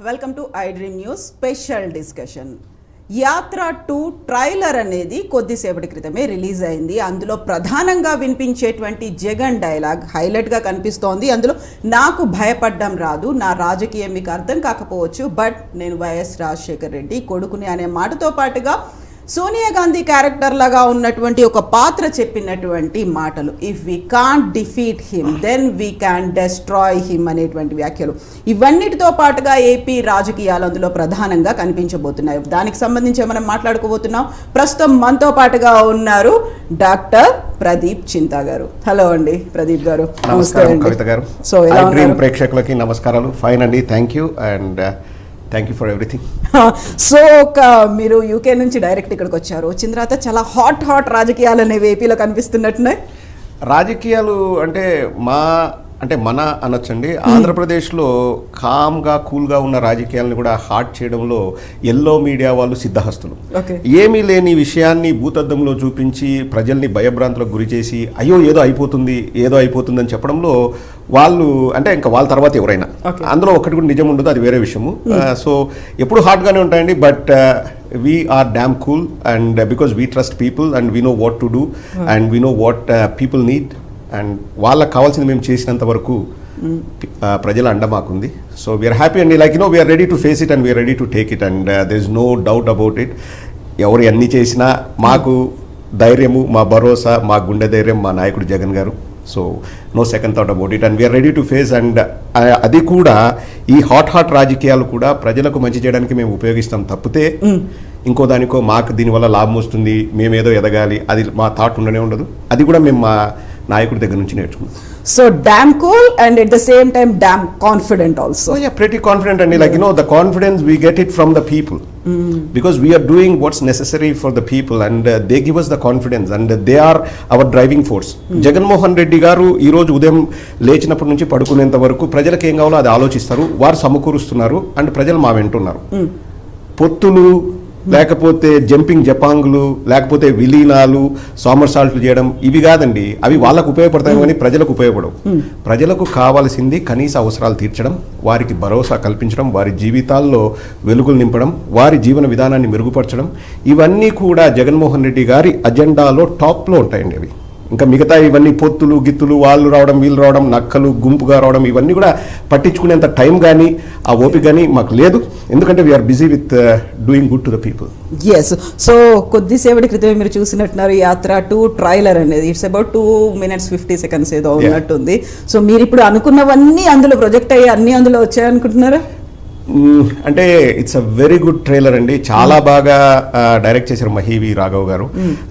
Welcome to I dream news special discussion. యాత్ర 2 trailer అనేది కొద్దిసేపటి క్రితమే రిలీజ్ అయింది. అందులో ప్రధానంగా వినిపించేటువంటి జగన్ డైలాగ్ హైలైట్గా కనిపిస్తోంది. అందులో నాకు భయపడ్డం రాదు, నా రాజకీయం మీకు అర్థం కాకపోవచ్చు, బట్ నేను వైఎస్ రాజశేఖర్ రెడ్డి కొడుకుని అనే మాటతో పాటుగా సోనియా గాంధీ క్యారెక్టర్ లాగా ఉన్నటువంటి ఒక పాత్ర చెప్పినటువంటి మాటలు, if we can't defeat him then we can destroy him అనేటువంటి వ్యాఖ్యలు, ఇవన్నిటితో పాటుగా ఏపీ రాజకీయాలు అందులో ప్రధానంగా కనిపించబోతున్నాయి. దానికి సంబంధించి మనం మాట్లాడుకోబోతున్నాం. ప్రస్తుతం మనతో పాటుగా ఉన్నారు డాక్టర్ ప్రదీప్ చింతా గారు. హలో అండి ప్రదీప్ గారు. నమస్కారం కవిత గారు. సో ప్రేక్షకులకి నమస్కారాలు. ఫైన్ అండి, thank you and thank you for everything. So మీరు యూకే నుంచి డైరెక్ట్ ఇక్కడికి వచ్చారు. వచ్చిన తర్వాత చాలా హాట్ రాజకీయాలు అనేవి ఏపీలో కనిపిస్తున్నట్టున్నాయి. రాజకీయాలు అంటే మన అనొచ్చండి. ఆంధ్రప్రదేశ్లో కామ్గా కూల్గా ఉన్న రాజకీయాలను కూడా హాట్ చేయడంలో ఎల్లో మీడియా వాళ్ళు సిద్ధహస్తులు. ఏమీ లేని విషయాన్ని భూతద్దంలో చూపించి ప్రజల్ని భయభ్రాంతులకు గురి చేసి అయ్యో ఏదో అయిపోతుందని చెప్పడంలో వాళ్ళు అంటే ఇంకా వాళ్ళ తర్వాత ఎవరైనా అందులో ఒకటి కూడా నిజం ఉండదు, అది వేరే విషయము. సో ఎప్పుడు హాట్గానే ఉంటాయండి, but we are damn cool and because we trust people and we know what to do and we know what people need and వాళ్ళకి కావాల్సింది మేము చేసినంత వరకు ప్రజల అండ మాకుంది. సో వీఆర్ హ్యాపీ అండి, like we're ready to face it and we're ready to take it and there is no doubt about it. ఎవరు ఎన్ని చేసినా మాకు ధైర్యము, మా భరోసా, మా గుండె ధైర్యం మా నాయకుడు జగన్ గారు. So no second thought about it and we're ready to face and అది కూడా ఈ హాట్ రాజకీయాలు కూడా ప్రజలకు మంచి చేయడానికి మేము ఉపయోగిస్తాం తప్పితే ఇంకో దానికో మాకు దీనివల్ల లాభం వస్తుంది, మేమేదో ఎదగాలి, అది మా థాట్ ఉండనే ఉండదు. అది కూడా మేము మా నాయకుడి దగ్గర నుంచి నేర్చుకున్నాం. So damn cool and at the same time damn confident also. pretty confident and like the confidence we get it from the people because we are doing what's necessary for the people and they give us the confidence and they are our driving force. Jaganmohan Reddy గారు ఈ రోజు ఉదయం లేచినప్పటి నుంచి పడుకునేంత వరకు ప్రజలకు ఏం కావాలో అది ఆలోచిస్తారు, వారు సమకూరుస్తున్నారు అండ్ ప్రజలు మా వెంటున్నారు. పొత్తులు లేకపోతే జంపింగ్ జపాంగులు లేకపోతే విలీనాలు సామర్సాల్ట్లు చేయడం ఇవి కాదండి, అవి వాళ్ళకు ఉపయోగపడతాయి కానీ ప్రజలకు ఉపయోగపడవు. ప్రజలకు కావాల్సింది కనీస అవసరాలు తీర్చడం, వారికి భరోసా కల్పించడం, వారి జీవితాల్లో వెలుగులు నింపడం, వారి జీవన విధానాన్ని మెరుగుపరచడం, ఇవన్నీ కూడా జగన్మోహన్ రెడ్డి గారి అజెండాలో టాప్లో ఉంటాయండి. అవి ఇంకా మిగతా ఇవన్నీ పొత్తులు గిత్తులు వాళ్ళు రావడం వీళ్ళు రావడం నక్కలు గుంపుగా రావడం ఇవన్నీ కూడా పట్టించుకునేంత టైం కానీ ఆ ఓపిక కానీ మాకు లేదు, ఎందుకంటే we're busy with doing good to the people. Yes. So కొద్దిసేపటి క్రితమే మీరు చూసినట్టున్నారు యాత్ర 2 ట్రైలర్ అనేది. ఇట్స్ అబౌట్ 2 minutes 50 seconds ఏదో ఉన్నట్టుంది. సో మీరు ఇప్పుడు అనుకున్నవన్నీ అందులో ప్రొజెక్ట్ అయ్యి అన్ని అందులో వచ్చాయనుకుంటున్నారా? అంటే it's a very good trailer అండి, చాలా బాగా డైరెక్ట్ చేశారు మహీవి రాఘవ్ గారు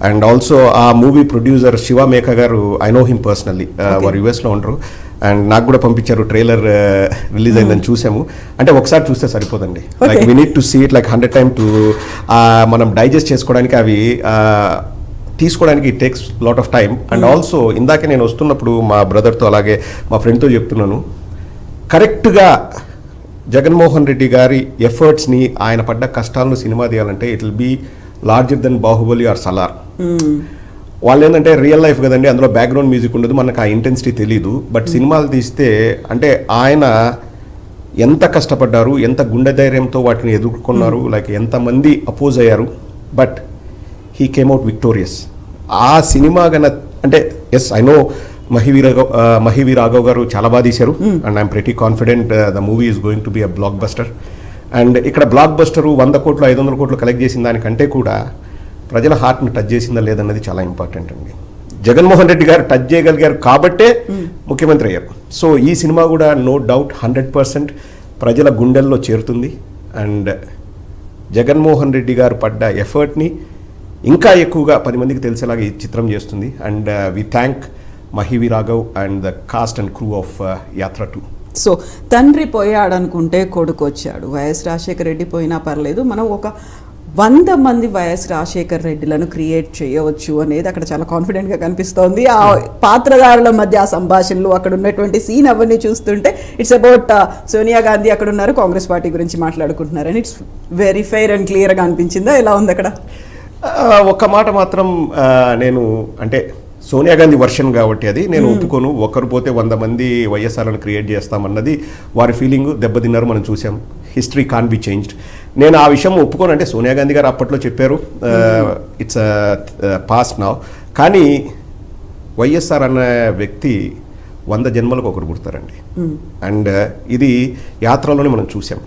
అండ్ ఆల్సో ఆ మూవీ ప్రొడ్యూసర్ శివ మేక గారు. ఐ నో హిమ్ పర్సనల్లీ, వారు యుఎస్లో ఉండరు అండ్ నాకు కూడా పంపించారు. ట్రైలర్ రిలీజ్ అయిందని చూసాము. అంటే ఒకసారి చూస్తే సరిపోదండి, like we need to see it like 100 times to మనం డైజెస్ట్ చేసుకోవడానికి, అవి తీసుకోవడానికి it takes lot of time. And also ఇందాకే నేను వస్తున్నప్పుడు మా బ్రదర్తో అలాగే మా ఫ్రెండ్తో చెప్తున్నాను, కరెక్ట్గా జగన్మోహన్ రెడ్డి గారి ఎఫర్ట్స్ని, ఆయన పడ్డ కష్టాలను సినిమా తీయాలంటే it will be larger then Baahubali or Salaar. వాళ్ళు ఏంటంటే రియల్ లైఫ్ కదండి, అందులో బ్యాక్గ్రౌండ్ మ్యూజిక్ ఉండదు, మనకు ఆ ఇంటెన్సిటీ తెలీదు. బట్ సినిమాలు తీస్తే అంటే ఆయన ఎంత కష్టపడ్డారు, ఎంత గుండె ధైర్యంతో వాటిని ఎదుర్కొన్నారు, లైక్ ఎంతమంది అపోజ్ అయ్యారు, but he came out victorious. ఆ సినిమా అంటే yes I know Mahi V Raghav గారు చాలా బాగా తీశారు and I'm pretty confident the movie is going to be a blockbuster. And ఇక్కడ బ్లాక్ బస్టరు 100 కోట్లు 500 కోట్లు కలెక్ట్ చేసిన దానికంటే కూడా ప్రజల హార్ట్ని టచ్ చేసిందా లేదన్నది చాలా ఇంపార్టెంట్ అండి. జగన్మోహన్ రెడ్డి గారు టచ్ చేయగలిగారు కాబట్టే ముఖ్యమంత్రి అయ్యారు. సో ఈ సినిమా కూడా నో డౌట్ 100% ప్రజల గుండెల్లో చేరుతుంది అండ్ జగన్మోహన్ రెడ్డి గారు పడ్డ ఎఫర్ట్ని ఇంకా ఎక్కువగా 10 మందికి తెలిసేలాగా ఈ చిత్రం చేస్తుంది. And we thank Mahi V Raghav and the cast and crew of Yatra 2. So తండ్రి పోయాడనుకుంటే కొడుకు వచ్చాడు. వైఎస్ రాజశేఖర రెడ్డి పోయినా పర్లేదు, మనం ఒక 100 మంది వైఎస్ రాజశేఖర రెడ్డిలను క్రియేట్ చేయవచ్చు అనేది అక్కడ చాలా కాన్ఫిడెంట్గా కనిపిస్తోంది. ఆ పాత్రధారుల మధ్య ఆ సంభాషణలు, అక్కడ ఉన్నటువంటి సీన్ అవన్నీ చూస్తుంటే ఇట్స్ అబౌట్ సోనియా గాంధీ అక్కడ ఉన్నారు, కాంగ్రెస్ పార్టీ గురించి మాట్లాడుకుంటున్నారు అని ఇట్స్ వెరీ ఫెయిర్ అండ్ క్లియర్గా అనిపించిందా? ఎలా ఉంది అక్కడ? ఒక్క మాట మాత్రం నేను అంటే సోనియా గాంధీ వర్షన్ కాబట్టి అది నేను ఒప్పుకోను. ఒకరు పోతే 100 మంది వైఎస్ఆర్లను క్రియేట్ చేస్తామన్నది వారి ఫీలింగ్. దెబ్బతిన్నారు, మనం చూసాం. History can be changed. నేను ఆ విషయం ఒప్పుకోను. అంటే సోనియా గాంధీ గారు అప్పట్లో చెప్పారు, ఇట్స్ పాస్ట్ నౌ. కానీ వైఎస్ఆర్ అన్న వ్యక్తి 100 జన్మలకు ఒకరు పుడతారండి. అండ్ ఇది యాత్రలోనే మనం చూసాం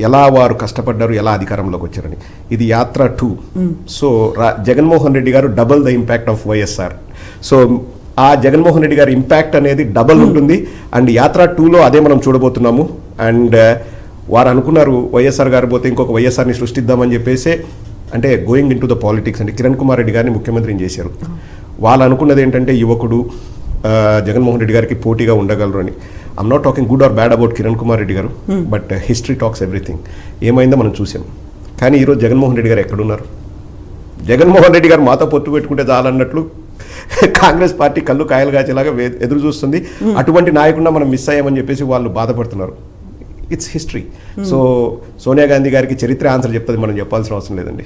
ఎలా వారు కష్టపడ్డారు, ఎలా అధికారంలోకి వచ్చారని. ఇది యాత్ర 2. సో జగన్మోహన్ రెడ్డి గారు double the impact of YSR. So ఆ జగన్మోహన్ రెడ్డి గారి ఇంపాక్ట్ అనేది డబల్ ఉంటుంది. అండ్ యాత్ర 2లో అదే మనం చూడబోతున్నాము. అండ్ వారు అనుకున్నారు వైఎస్ఆర్ గారు పోతే ఇంకొక వైఎస్ఆర్ని సృష్టిద్దామని చెప్పేసి, అంటే going in to the politics అంటే కిరణ్ కుమార్ రెడ్డి గారిని ముఖ్యమంత్రిని చేశారు. వాళ్ళు అనుకున్నది ఏంటంటే యువకుడు జగన్మోహన్ రెడ్డి గారికి పోటీగా ఉండగలరు అని. I'm not talking good or bad about Kiran Kumar Reddy గారు, బట్ హిస్టరీ టాక్స్ ఎవ్రీథింగ్. ఏమైందో మనం చూసాం. కానీ ఈరోజు జగన్మోహన్ రెడ్డి గారు ఎక్కడున్నారు? జగన్మోహన్ రెడ్డి గారు మాతో పొత్తు పెట్టుకుంటే చాలన్నట్లు కాంగ్రెస్ పార్టీ కళ్ళు కాయలు కాచేలాగా ఎదురు చూస్తుంది. అటువంటి నాయకుడిని మనం మిస్ అయ్యామని చెప్పేసి వాళ్ళు బాధపడుతున్నారు. It's history. So Sonia Gandhi గారికి చరిత్ర ఆన్సర్ చెప్తుంది, మనం చెప్పాల్సిన అవసరం లేదండి.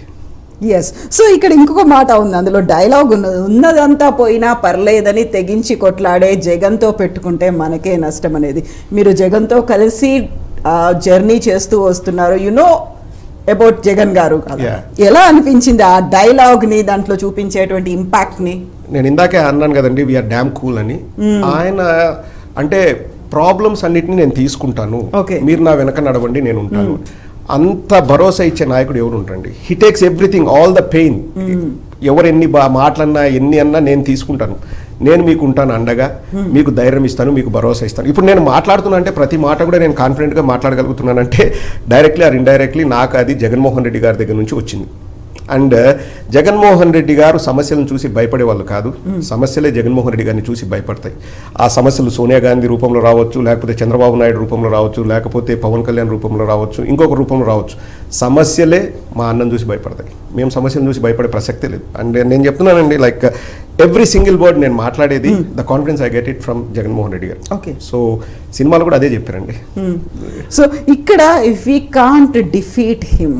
ఎస్. సో ఇక్కడ ఇంకొక మాట ఉంది, అందులో డైలాగ్ ఉన్నదంతా పోయినా పర్లేదని తెగించి కొట్లాడే జగన్తో పెట్టుకుంటే మనకే నష్టం అనేది. మీరు జగన్తో కలిసి జర్నీ చేస్తూ వస్తున్నారు. యునో అబౌట్ జగన్ గారు కదా, ఎలా అనిపించింది ఆ డైలాగ్ని, దాంట్లో చూపించేటువంటి ఇంపాక్ట్ని? నేను ఇందాకే అన్నాను కదండి, వీఆర్ డ్యామ్ కూల్ అని. ఆయన అంటే ప్రాబ్లమ్స్ అన్నిటిని నేను తీసుకుంటాను, మీరు నా వెనక నడవండి, నేను ఉంటాను, అంత భరోసా ఇచ్చే నాయకుడు ఎవరు ఉంటారండి? He takes everything, all the pain. ఎవరు ఎన్ని మాటలన్నా ఎన్ని అన్నా నేను తీసుకుంటాను, నేను మీకు ఉంటాను అండగా, మీకు ధైర్యం ఇస్తాను, మీకు భరోసా ఇస్తాను. ఇప్పుడు నేను మాట్లాడుతున్నా అంటే ప్రతి మాట కూడా నేను కాన్ఫిడెంట్గా మాట్లాడగలుగుతున్నానంటే డైరెక్ట్లీ ఆర్ ఇండైరెక్ట్లీ నాకు అది జగన్మోహన్ రెడ్డి గారి దగ్గర నుంచి వచ్చింది. అండ్ జగన్మోహన్ రెడ్డి గారు సమస్యలను చూసి భయపడే వాళ్ళు కాదు, సమస్యలే జగన్మోహన్ రెడ్డి గారిని చూసి భయపడతాయి. ఆ సమస్యలు సోనియా గాంధీ రూపంలో రావచ్చు, లేకపోతే చంద్రబాబు నాయుడు రూపంలో రావచ్చు, లేకపోతే పవన్ కళ్యాణ్ రూపంలో రావచ్చు, ఇంకొక రూపంలో రావచ్చు. సమస్యలే మా అన్నం చూసి భయపడతాయి. మేము సమస్యలను చూసి భయపడే ప్రసక్తే లేదు. అండ్ నేను చెప్తున్నానండి, లైక్ ఎవ్రీ సింగిల్ వర్డ్ నేను మాట్లాడేది the confidence I get it from Jaganmohan Reddy గారు. ఓకే. సో సినిమాలు కూడా అదే చెప్పారండి. సో ఇక్కడ if we can't defeat him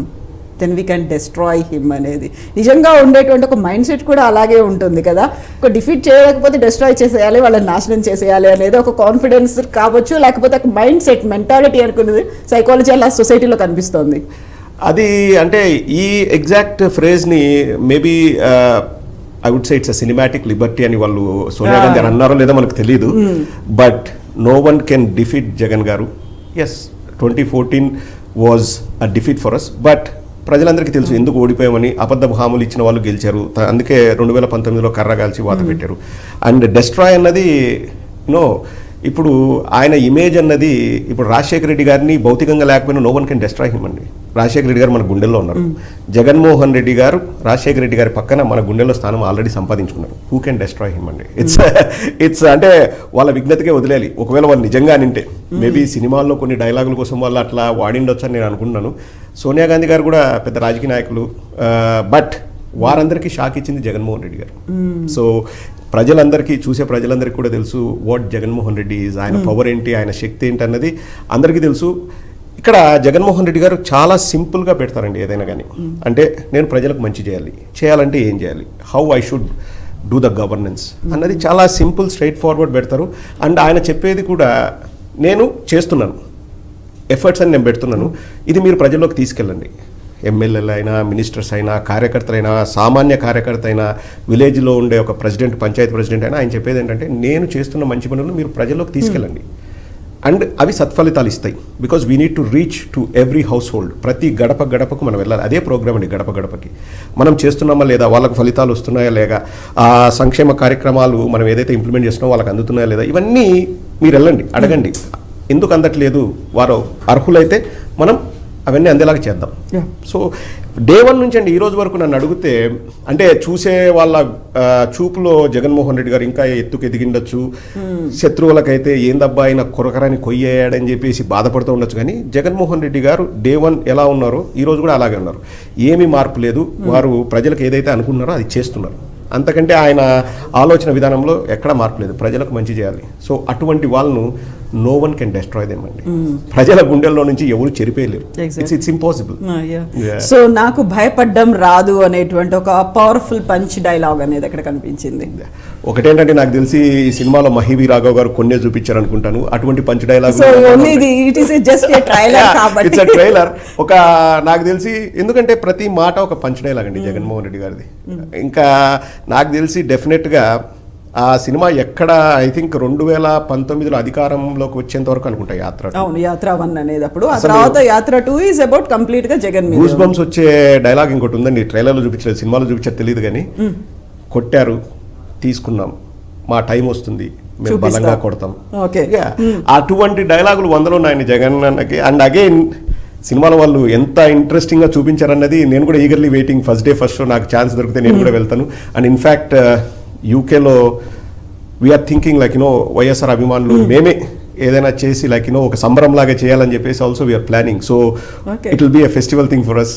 then we can destroy him అనేది నిజంగా ఉండేటువంటి ఒక మైండ్ సెట్ కూడా అలాగే ఉంటుంది కదా. ఒక డిఫీట్ చేయలేకపోతే డెస్ట్రాయ్ చేసేయాలి, వాళ్ళని నాశనం చేసేయాలి అనేది ఒక కాన్ఫిడెన్స్ కావచ్చు, లేకపోతే ఒక మైండ్ సెట్ మెంటాలిటీ అనుకున్నది సైకాలజీ అలా సొసైటీలో కనిపిస్తుంది. అది అంటే ఈ ఎగ్జాక్ట్ ఫ్రేజ్ని maybe I would say it's a cinematic liberty అని వాళ్ళు సోనియా గాంధీ గారు అన్నారో లేదో మనకు తెలియదు. But no one can defeat Jagan గారు. Yes, 2014 was a defeat for us, but ప్రజలందరికీ తెలుసు ఎందుకు ఓడిపోయామని. అబద్ధ హామీలు ఇచ్చిన వాళ్ళు గెలిచారు, అందుకే 2019లో కర్రగాల్చి వాత పెట్టారు. అండ్ డెస్ట్రాయ్ అన్నది ఇప్పుడు ఆయన ఇమేజ్ అన్నది, ఇప్పుడు రాజశేఖర రెడ్డి గారిని భౌతికంగా లేకపోయినా no one can destroy him అండి. రాజశేఖర రెడ్డి గారు మన గుండెల్లో ఉన్నారు. జగన్మోహన్ రెడ్డి గారు రాజశేఖర రెడ్డి గారి పక్కన మన గుండెల్లో స్థానం ఆల్రెడీ సంపాదించుకున్నారు. హూ కెన్ డెస్ట్రాయ్ హిమ్ అండి? ఇట్స్ అంటే వాళ్ళ విజ్ఞతకే వదిలేయాలి. ఒకవేళ వాళ్ళు నిజంగా నింటే మేబీ సినిమాల్లో కొన్ని డైలాగుల కోసం వాళ్ళు అట్లా వాడిండొచ్చు అని నేను అనుకుంటున్నాను. సోనియా గాంధీ గారు కూడా పెద్ద రాజకీయ నాయకులు, బట్ వారందరికీ షాక్ ఇచ్చింది జగన్మోహన్ రెడ్డి గారు. సో ప్రజలందరికీ, చూసే ప్రజలందరికీ కూడా తెలుసు వాట్ జగన్మోహన్ రెడ్డి ఈజ్, ఆయన పవర్ ఏంటి, ఆయన శక్తి ఏంటి అన్నది అందరికీ తెలుసు. ఇక్కడ జగన్మోహన్ రెడ్డి గారు చాలా సింపుల్గా పెడతారండి ఏదైనా కానీ. అంటే నేను ప్రజలకు మంచి చేయాలంటే ఏం చేయాలి, how I should do the governance అన్నది చాలా సింపుల్ స్ట్రైట్ ఫార్వర్డ్ పెడతారు. అండ్ ఆయన చెప్పేది కూడా నేను చేస్తున్నాను, ఎఫర్ట్స్ అని నేను పెడుతున్నాను, ఇది మీరు ప్రజల్లోకి తీసుకెళ్ళండి. ఎమ్మెల్యేలు అయినా, మినిస్టర్స్ అయినా, కార్యకర్తలైనా, సామాన్య కార్యకర్త అయినా, విలేజ్లో ఉండే ఒక ప్రెసిడెంట్, పంచాయతీ ప్రెసిడెంట్ అయినా ఆయన చెప్పేది ఏంటంటే నేను చేస్తున్న మంచి పనులు మీరు ప్రజల్లోకి తీసుకెళ్ళండి. అండ్ అవి సత్ఫలితాలు ఇస్తాయి. Because we need to reach to every house hold. ప్రతి గడపకు మనం వెళ్ళాలి. అదే ప్రోగ్రామ్ అండి, గడపకి మనం చేస్తున్నామా లేదా, వాళ్ళకు ఫలితాలు వస్తున్నాయా లేక, ఆ సంక్షేమ కార్యక్రమాలు మనం ఏదైతే ఇంప్లిమెంట్ చేస్తున్నామో వాళ్ళకి అందుతున్నాయా లేదా, ఇవన్నీ మీరు వెళ్ళండి, అడగండి. ఎందుకు అందట్లేదు, వారు అర్హులైతే మనం అవన్నీ అందేలాగా చేద్దాం. సో డే 1 నుంచి అండి ఈ రోజు వరకు నన్ను అడిగితే, అంటే చూసే వాళ్ళ చూపులో జగన్మోహన్ రెడ్డి గారు ఇంకా ఎత్తుకు ఎదిగిండొచ్చు, శత్రువులకైతే ఏందబ్బా ఆయన కొరకరాని కొయ్యాడని చెప్పేసి బాధపడుతూ ఉండొచ్చు. కానీ జగన్మోహన్ రెడ్డి గారు డే 1 ఎలా ఉన్నారో ఈ రోజు కూడా అలాగే ఉన్నారు. ఏమీ మార్పు లేదు. వారు ప్రజలకు ఏదైతే అనుకున్నారో అది చేస్తున్నారు. అంతకంటే ఆయన ఆలోచన విధానంలో ఎక్కడ మార్పు లేదు. ప్రజలకు మంచి చేయాలి. సో అటువంటి వాళ్ళను no one can destroy them అండి. ప్రజల గుండెల్లో నుంచి ఎవరు చెరిపేయలేరు. It's impossible. సో నాకు భయపడ్డం రాదు అనేటువంటి ఒక పవర్ఫుల్ పంచ్ డైలాగ్ అనేది అక్కడ కనిపించింది. ఒకటేంటంటే నాకు తెలిసి ఈ సినిమాలో మహీవి రాఘవ్ గారు కొన్నే చూపించారు అనుకుంటాను. అటువంటి punch dialogue it's a trailer. ఒక నాకు తెలిసి ఎందుకంటే ప్రతి మాట ఒక పంచ్ డైలాగ్ అండి జగన్మోహన్ రెడ్డి గారిది. ఇంకా నాకు తెలిసి డెఫినెట్ గా ఆ సినిమా ఎక్కడ ఐ థింక్ 2019లో అధికారంలోకి వచ్చేంత వరకు అనుకుంటా యాత్ర. అవును, యాత్ర 1 అనేది అప్పుడు. ఆ తర్వాత యాత్ర 2 ఈజ్ అబౌట్ కంప్లీట్ గా జగన్ మీద. గూస్ బంప్స్ వచ్చే డైలాగ్ ఇంకోటి ఉందండి, ట్రైలర్లో చూపించలేదు, సినిమాలో చూపించారు తెలియదు కానీ, కొట్టారు తీసుకున్నాం, మా టైం వస్తుంది మేము బలంగా కొడతాం. అటువంటి డైలాగులు 100లో ఉన్నాయండి జగన్ అన్నకి. అండ్ అగైన్ సినిమాలో వాళ్ళు ఎంత ఇంట్రెస్టింగ్ గా చూపించారన్నది నేను కూడా eagerly waiting. First day first show నాకు ఛాన్స్ దొరికితే నేను కూడా వెళ్తాను. అండ్ ఇన్ఫ్యాక్ట్ యూకేలో we are thinking like you know YSR అభిమానులు మేమే ఏదైనా చేసి లైక్ యూనో ఒక సంబరం లాగా చేయాలని చెప్పేసి also we are planning. So it will be a festival thing for us.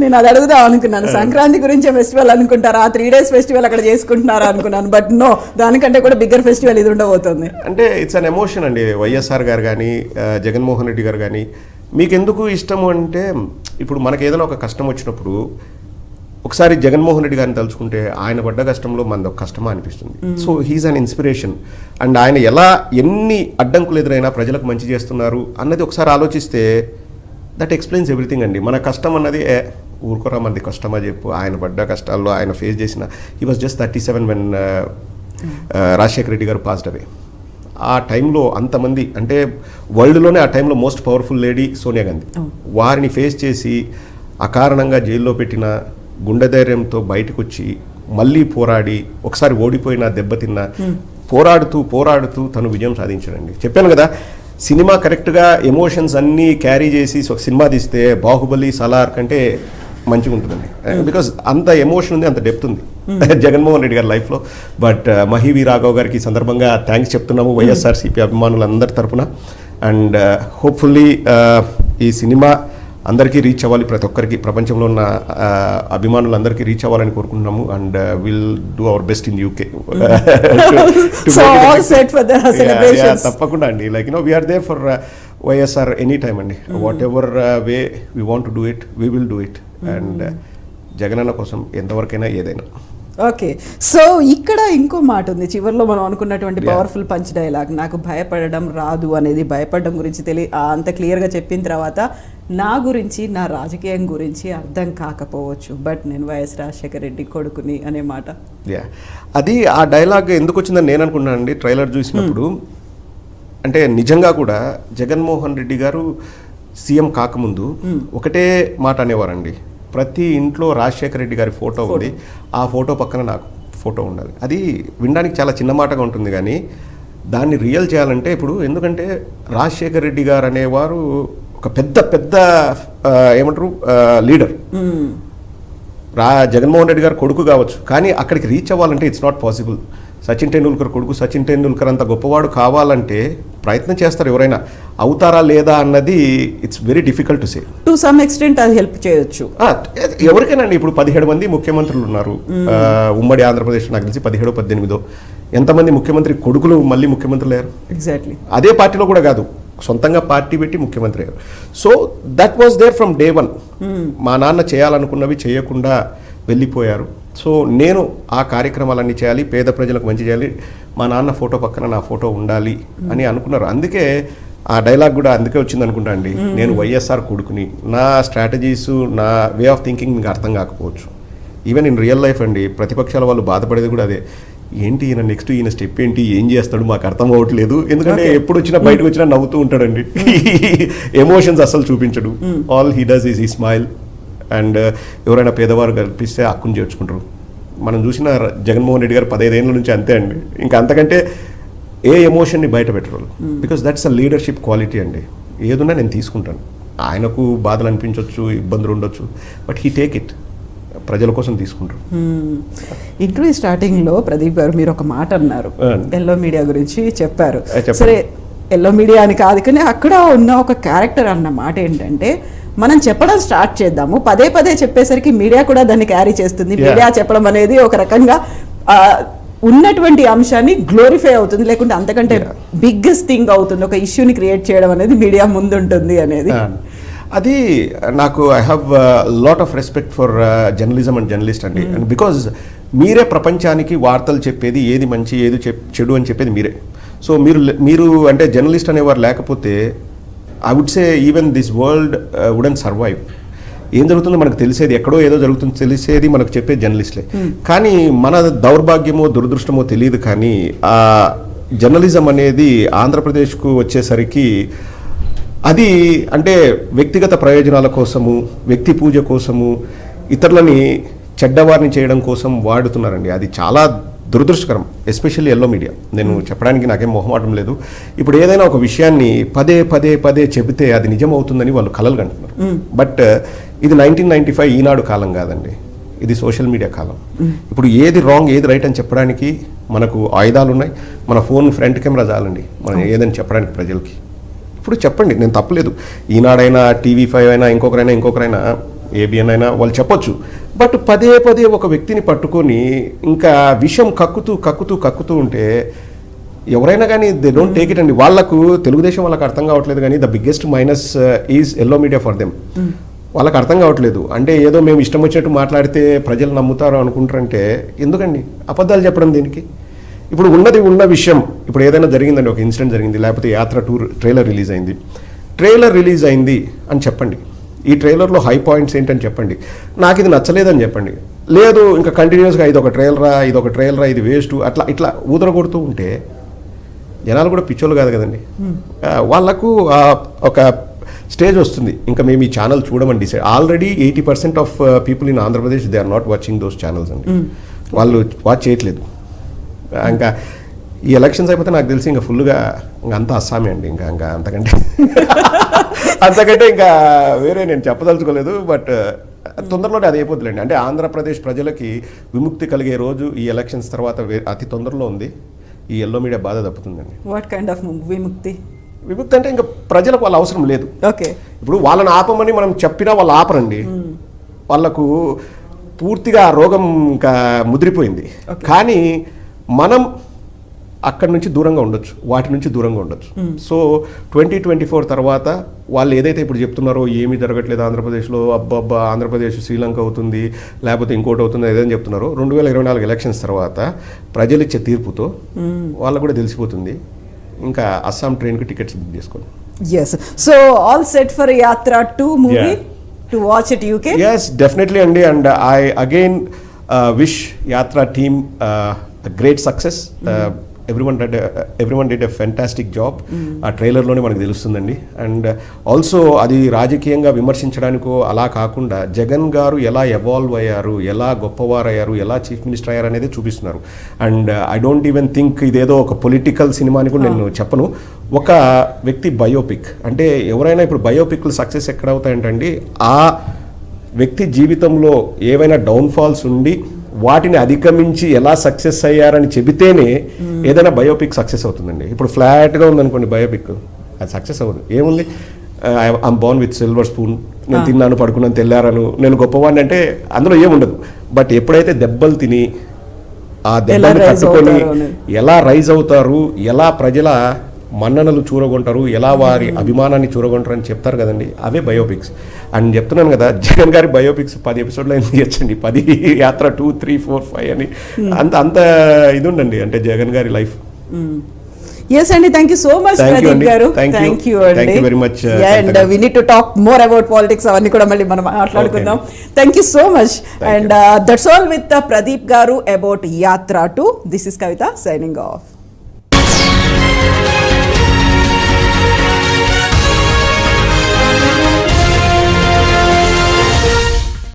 నేను అది అడుగుదాం అనుకున్నాను, సంక్రాంతి గురించే ఫెస్టివల్ అనుకుంటారా, 3 days ఫెస్టివల్ అక్కడ చేసుకుంటున్నారా అనుకున్నాను. బట్ నో, దానికంటే కూడా బిగ్గర్ ఫెస్టివల్ ఇది ఉండబోతుంది. అంటే ఇట్స్ అన్ ఎమోషన్ అండి. వైఎస్ఆర్ గారు కానీ జగన్మోహన్ రెడ్డి గారు కానీ మీకు ఎందుకు ఇష్టము అంటే, ఇప్పుడు మనకు ఏదైనా ఒక కష్టం వచ్చినప్పుడు ఒకసారి జగన్మోహన్ రెడ్డి గారిని తలుచుకుంటే ఆయన పడ్డ కష్టంలో మనది ఒక కష్టమా అనిపిస్తుంది. So he is an inspiration. And ఆయన ఎలా ఎన్ని అడ్డంకులు ఎదురైనా ప్రజలకు మంచి చేస్తున్నారు అన్నది ఒకసారి ఆలోచిస్తే దట్ ఎక్స్ప్లెయిన్స్ ఎవ్రీథింగ్ అండి. మన కష్టం అన్నది ఊరుకోరా మనది కష్టమా చెప్పు. ఆయన పడ్డ కష్టాల్లో ఆయన ఫేస్ చేసిన, he was just 37 when Rajasekhara Reddy గారు పాస్డ్ అవే. ఆ టైంలో అంతమంది అంటే వరల్డ్లోనే ఆ టైంలో most powerful lady Sonia Gandhi, వారిని ఫేస్ చేసి అకారణంగా జైల్లో పెట్టిన గుండె ధైర్యంతో బయటకు వచ్చి మళ్ళీ పోరాడి ఒకసారి ఓడిపోయినా దెబ్బతిన్నా పోరాడుతూ తను విజయం సాధించాడండి. చెప్పాను కదా, సినిమా కరెక్ట్గా ఎమోషన్స్ అన్నీ క్యారీ చేసి ఒక సినిమా తీస్తే బాహుబలి, సలార్ కంటే మంచిగా ఉంటుందండి. బికాజ్ అంత ఎమోషన్ ఉంది, అంత డెప్త్ ఉంది జగన్మోహన్ రెడ్డి గారి లైఫ్లో. బట్ మహీవి రాఘవ్ గారికి ఈ సందర్భంగా థ్యాంక్స్ చెప్తున్నాము వైఎస్ఆర్సీపీ అభిమానులందరి తరఫున. అండ్ హోప్ఫుల్లీ ఈ సినిమా అందరికీ రీచ్ అవ్వాలి, ప్రతి ఒక్కరికి ప్రపంచంలో ఉన్న అభిమానులందరికీ రీచ్ అవ్వాలని కోరుకుంటున్నాము. And will do our best in UK. తప్పకుండా అండి, like you know we are there for YSR any time అండి. Whatever way we want to do it, we will do it. And జగనన్న కోసం ఎంతవరకైనా ఏదైనా. ఓకే, సో ఇక్కడ ఇంకో మాట ఉంది చివరిలో మనం అనుకున్నటువంటి పవర్ఫుల్ పంచ్ డైలాగ్, నాకు భయపడడం రాదు అనేది. భయపడడం గురించి అంత క్లియర్గా చెప్పిన తర్వాత నా గురించి, నా రాజకీయం గురించి అర్థం కాకపోవచ్చు, బట్ నేను వైఎస్ రాజశేఖర రెడ్డి కొడుకుని అనే మాట. అది ఆ డైలాగ్ ఎందుకు వచ్చిందని నేను అనుకున్నాను అండి ట్రైలర్ చూసినప్పుడు. అంటే నిజంగా కూడా జగన్మోహన్ రెడ్డి గారు సీఎం కాకముందు ఒకటే మాట అనేవారండి, ప్రతి ఇంట్లో రాజశేఖర రెడ్డి గారి ఫోటో ఉంది, ఆ ఫోటో పక్కన నాకు ఫోటో ఉండాలి. అది వినడానికి చాలా చిన్న మాటగా ఉంటుంది కానీ దాన్ని రియల్ చేయాలంటే ఇప్పుడు, ఎందుకంటే రాజశేఖర రెడ్డి గారు అనేవారు ఒక పెద్ద ఏమంటారు లీడర్. జగన్మోహన్ రెడ్డి గారు కొడుకు కావచ్చు, కానీ అక్కడికి రీచ్ అవ్వాలంటే it's not possible. Sachin Tendulkar కొడుకు సచిన్ టెండూల్కర్ అంత గొప్పవాడు కావాలంటే ప్రయత్నం చేస్తారు, ఎవరైనా అవుతారా లేదా అన్నది it's very difficult to say. To some extent అది హెల్ప్ చేయొచ్చు ఎవరికైనా. ఇప్పుడు 17 మంది ముఖ్యమంత్రులు ఉన్నారు ఉమ్మడి ఆంధ్రప్రదేశ్. నాకు తెలిసి 17-18 ఎంతమంది ముఖ్యమంత్రి కొడుకులు మళ్ళీ ముఖ్యమంత్రులు అయ్యారు. ఎగ్జాక్ట్లీ అదే అదే పార్టీలో కూడా కాదు, సొంతంగా పార్టీ పెట్టి ముఖ్యమంత్రి అయ్యారు. So that was there from day 1. మా నాన్న చేయాలనుకున్నవి చేయకుండా వెళ్ళిపోయారు. సో నేను ఆ కార్యక్రమాలన్నీ చేయాలి, పేద ప్రజలకు మంచి చేయాలి, మా నాన్న ఫోటో పక్కన నా ఫోటో ఉండాలి అని అనుకున్నారు. అందుకే ఆ డైలాగ్ కూడా అందుకే వచ్చింది అనుకుంటా అండి, నేను వైఎస్ఆర్ కొడుకుని. నా స్ట్రాటజీస్, నా వే ఆఫ్ థింకింగ్ మీకు అర్థం కాకపోవచ్చు. ఈవెన్ ఇన్ రియల్ లైఫ్ అండి, ప్రతిపక్షాల వాళ్ళు బాధపడేది కూడా అదే, ఏంటి ఈయన నెక్స్ట్ ఈయన స్టెప్ ఏంటి, ఏం చేస్తాడు మాకు అర్థం అవ్వట్లేదు. ఎందుకంటే ఎప్పుడు వచ్చినా బయటకు వచ్చినా నవ్వుతూ ఉంటాడండి, ఎమోషన్స్ అస్సలు చూపించడు. All he does is he smile. And ఎవరైనా పేదవారు కల్పిస్తే హక్కును చేర్చుకుంటారు. మనం చూసిన జగన్మోహన్ రెడ్డి గారు 15 ఏళ్ళ నుంచి అంతే అండి, ఇంకా అంతకంటే ఏ ఎమోషన్ని బయట పెట్టరు. Because that's a leadership quality అండి. ఏదున్నా నేను తీసుకుంటాను. ఆయనకు బాధలు అనిపించవచ్చు, ఇబ్బందులు ఉండొచ్చు, బట్ హీ టేక్ ఇట్, ప్రజల కోసం తీసుకుంటారు. ఇంటర్వ్యూ స్టార్టింగ్లో ప్రదీప్ గారు మీరు ఒక మాట అన్నారు, ఎల్లో మీడియా గురించి చెప్పారు. సరే, ఎల్లో మీడియా అని కాదు కానీ అక్కడ ఉన్న ఒక క్యారెక్టర్ అన్న మాట ఏంటంటే, మనం చెప్పడం స్టార్ట్ చేద్దాము, పదే చెప్పేసరికి మీడియా కూడా దాన్ని క్యారీ చేస్తుంది. మీడియా చెప్పడం అనేది ఒక రకంగా ఉన్నటువంటి అంశాన్ని గ్లోరిఫై అవుతుంది, లేకుంటే అంతకంటే బిగ్గెస్ట్ థింగ్ అవుతుంది, ఒక ఇష్యూని క్రియేట్ చేయడం అనేది మీడియా ముందు ఉంటుంది అనేది. అది నాకు I have lot of respect for journalism and journalist అండి. అండ్ బికాజ్ మీరే ప్రపంచానికి వార్తలు చెప్పేది, ఏది మంచి ఏది చెడు అని చెప్పేది మీరే. సో మీరు అంటే జర్నలిస్ట్ అనేవారు లేకపోతే I would say even this world wouldn't survive. ఏం జరుగుతుందో మనకు తెలిసేది, ఎక్కడో ఏదో జరుగుతుందో తెలిసేది మనకు చెప్పే జర్నలిస్ట్లే. కానీ మన దౌర్భాగ్యమో దురదృష్టమో తెలియదు, కానీ ఆ జర్నలిజం అనేది ఆంధ్రప్రదేశ్కు వచ్చేసరికి అది అంటే వ్యక్తిగత ప్రయోజనాల కోసము, వ్యక్తి పూజ కోసము, ఇతరులని చెడ్డవారిని చేయడం కోసం వాడుతున్నారండి. అది చాలా దురదృష్టకరం, ఎస్పెషల్లీ ఎల్లో మీడియా. నేను చెప్పడానికి నాకేం మొహమాటం లేదు. ఇప్పుడు ఏదైనా ఒక విషయాన్ని పదే పదే పదే చెబితే అది నిజం అవుతుందని వాళ్ళు కలలు కంటున్నారు. బట్ ఇది 1995 ఈనాడు కాలం కాదండి, ఇది సోషల్ మీడియా కాలం. ఇప్పుడు ఏది రాంగ్ ఏది రైట్ అని చెప్పడానికి మనకు ఆయుధాలు ఉన్నాయి. మన ఫోన్ ఫ్రంట్ కెమెరా చాలండి మనం ఏదని చెప్పడానికి ప్రజలకి. ఇప్పుడు చెప్పండి, నేను తప్పలేదు. ఈనాడైనా, TV5 అయినా, ఇంకొకరైనా ABN అయినా వాళ్ళు చెప్పొచ్చు. బట్ పదే పదే ఒక వ్యక్తిని పట్టుకొని ఇంకా విషయం కక్కుతూ ఉంటే ఎవరైనా కానీ దే డోంట్ టేక్ ఇట్ అండి. వాళ్ళకు తెలుగుదేశం వాళ్ళకి అర్థం కావట్లేదు, కానీ the biggest minus is yellow media for them. వాళ్ళకి అర్థం కావట్లేదు. అంటే ఏదో మేము ఇష్టం వచ్చినట్టు మాట్లాడితే ప్రజలు నమ్ముతారు అనుకుంటారంటే ఎందుకండి అబద్ధాలు చెప్పడం దీనికి? ఇప్పుడు ఉన్న విషయం, ఇప్పుడు ఏదైనా జరిగిందండి, ఒక ఇన్సిడెంట్ జరిగింది, లేకపోతే యాత్ర 2 ట్రైలర్ రిలీజ్ అయింది అని చెప్పండి. ఈ ట్రైలర్లో హై పాయింట్స్ ఏంటని చెప్పండి. నాకు ఇది నచ్చలేదని చెప్పండి. లేదు ఇంకా కంటిన్యూస్గా ఇదొక ట్రైలరా ఇది వేస్ట్ ఇట్లా ఊదరగొడుతూ ఉంటే జనాలు కూడా పిచ్చోళ్ళు కాదు కదండి. వాళ్ళకు ఒక స్టేజ్ వస్తుంది, ఇంకా మేము ఈ ఛానల్ చూడమని decide. Already 80% of people in Andhra Pradesh they are not watching those channels అండి. వాళ్ళు వాచ్ చేయట్లేదు. ఇంకా ఈ ఎలక్షన్స్ అయిపోతే నాకు తెలిసి ఇంకా ఫుల్గా ఇంకా అంతా అస్సామే అండి. ఇంకా అంతకంటే ఇంకా వేరే నేను చెప్పదలుచుకోలేదు. బట్ తొందరలోనే అది అయిపోతుందండి. అంటే ఆంధ్రప్రదేశ్ ప్రజలకి విముక్తి కలిగే రోజు ఈ ఎలక్షన్స్ తర్వాత అతి తొందరలో ఉంది. ఈ ఎల్లో మీడియా బాధ తప్పుతుందండి. వాట్ కైండ్ ఆఫ్ విముక్తి అంటే ఇంకా ప్రజలకు వాళ్ళ అవసరం లేదు. ఓకే, ఇప్పుడు వాళ్ళని ఆపమని మనం చెప్పినా వాళ్ళు ఆపరండి. వాళ్ళకు పూర్తిగా రోగం ఇంకా ముదిరిపోయింది. కానీ మనం అక్కడి నుంచి దూరంగా ఉండొచ్చు, వాటి నుంచి దూరంగా ఉండొచ్చు. సో 2024 తర్వాత వాళ్ళు ఏదైతే ఇప్పుడు చెప్తున్నారో ఏమీ జరగట్లేదు ఆంధ్రప్రదేశ్లో, అబ్బబ్బా ఆంధ్రప్రదేశ్ శ్రీలంక అవుతుంది లేకపోతే ఇంకోటి అవుతుంది ఏదైనా చెప్తున్నారో, 2024 ఎలక్షన్స్ తర్వాత ప్రజలు ఇచ్చే తీర్పుతో వాళ్ళకు కూడా తెలిసిపోతుంది. ఇంకా అస్సాం ట్రైన్కి టికెట్స్ బుక్ చేసుకోండి. Yes, so all set for Yatra 2 movie to watch it UK? Yes, definitely అండి. And I again wish Yatra team a great success. Everyone did a fantastic job. ఆ ట్రైలర్లోనే మనకు తెలుస్తుందండి. అండ్ ఆల్సో అది రాజకీయంగా విమర్శించడానికో అలా కాకుండా జగన్ గారు ఎలా ఎవాల్వ్ అయ్యారు, ఎలా గొప్పవారయ్యారు, ఎలా చీఫ్ మినిస్టర్ అయ్యారు అనేది చూపిస్తున్నారు. And I don't even think ఇదేదో ఒక పొలిటికల్ సినిమా అని కూడా నేను చెప్పను. ఒక వ్యక్తి బయోపిక్ అంటే ఎవరైనా ఇప్పుడు బయోపిక్లు సక్సెస్ ఎక్కడ అవుతాయంటండి, ఆ వ్యక్తి జీవితంలో ఏవైనా డౌన్ఫాల్స్ ఉండి వాటిని అధిగమించి ఎలా సక్సెస్ అయ్యారని చెబితేనే ఏదైనా బయోపిక్ సక్సెస్ అవుతుందండి. ఇప్పుడు ఫ్లాట్గా ఉందనుకోండి బయోపిక్, అది సక్సెస్ అవ్వదు. ఏముంది, I'm Born with silver spoon, నేను తిన్నాను పడుకున్నాను తెల్లారాను నేను గొప్పవాడిని అంటే అందులో ఏముండదు. బట్ ఎప్పుడైతే దెబ్బలు తిని ఆ దెబ్బలు కట్టుకొని ఎలా రైజ్ అవుతారు, ఎలా ప్రజల మన్ననలు చూరగొంటారు, ఎలా వారి అభిమానాన్ని చూరగొంటారు అని చెప్తారు కదండి, అవే బయోపిక్స్. అండ్ చెప్తున్నాను కదా, జగన్ గారి బయోపిక్స్ 10 ఎపిసోడ్లో ఎందుకు ఇచ్చండి, 10 యాత్ర 2, 3, 4, 5 అని అంత ఇది ఉండండి అంటే జగన్ గారి లైఫ్. Yes అండి, thank you so much Pradeep గారు. Thank you very much. And we need to talk more about politics, అవన్నీ కూడా మళ్ళీ మనం మాట్లాడుకుందాం. Thank you so much. And that's all with Pradeep garu about Yatra 2. This is Kavita signing off.